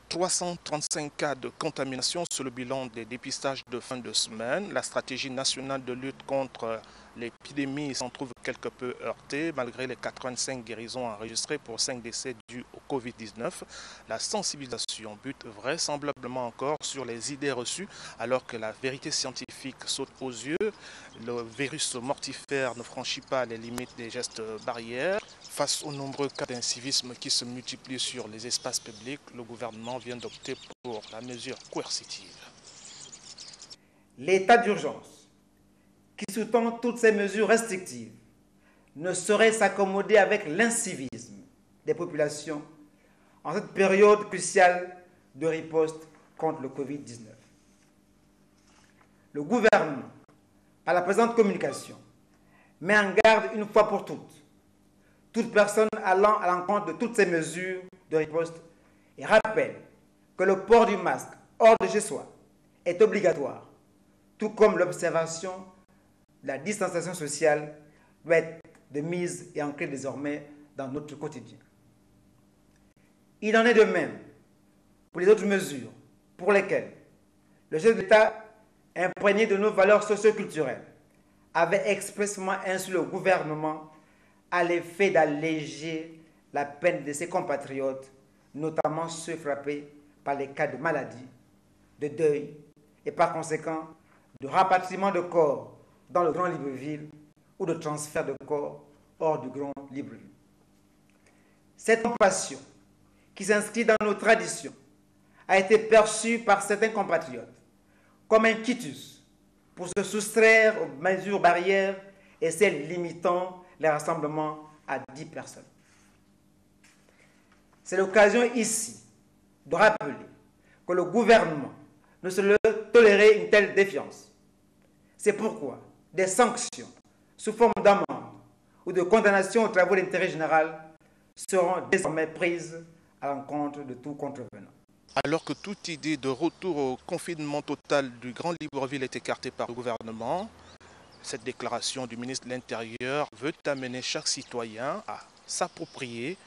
335 cas de contamination sur le bilan des dépistages de fin de semaine. La stratégie nationale de lutte contre l'épidémie s'en trouve quelque peu heurtée malgré les 85 guérisons enregistrées pour 5 décès dus au Covid-19. La sensibilisation bute vraisemblablement encore sur les idées reçues alors que la vérité scientifique saute aux yeux. Le virus mortifère ne franchit pas les limites des gestes barrières. Face aux nombreux cas d'incivisme qui se multiplient sur les espaces publics, le gouvernement vient d'opter pour la mesure coercitive. L'état d'urgence, qui sous-tend toutes ces mesures restrictives, ne saurait s'accommoder avec l'incivisme des populations en cette période cruciale de riposte contre le Covid-19. Le gouvernement, par la présente communication, met en garde une fois pour toutes toute personne allant à l'encontre de toutes ces mesures de riposte et rappelle que le port du masque hors de chez soi est obligatoire, tout comme l'observation de la distanciation sociale doit être de mise et ancrée désormais dans notre quotidien. Il en est de même pour les autres mesures pour lesquelles le chef de l'État, imprégné de nos valeurs socio-culturelles, avait expressément instruit le gouvernement à l'effet d'alléger la peine de ses compatriotes, notamment ceux frappés par les cas de maladie, de deuil et par conséquent de rapatriement de corps dans le Grand Libreville ou de transfert de corps hors du Grand Libreville. Cette compassion, qui s'inscrit dans nos traditions, a été perçue par certains compatriotes comme un quitus pour se soustraire aux mesures barrières et celles limitant les rassemblements à 10 personnes. C'est l'occasion ici de rappeler que le gouvernement ne se tolérer une telle défiance. C'est pourquoi des sanctions sous forme d'amende ou de condamnation aux travaux d'intérêt général seront désormais prises à l'encontre de tout contrevenant. Alors que toute idée de retour au confinement total du Grand Libreville est écartée par le gouvernement, cette déclaration du ministre de l'Intérieur veut amener chaque citoyen à s'approprier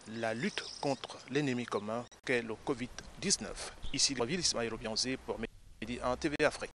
la lutte contre l'ennemi commun qu'est le Covid-19. Ici, Libreville, Ismaël Obianzé pour Midi 1 TV Afrique.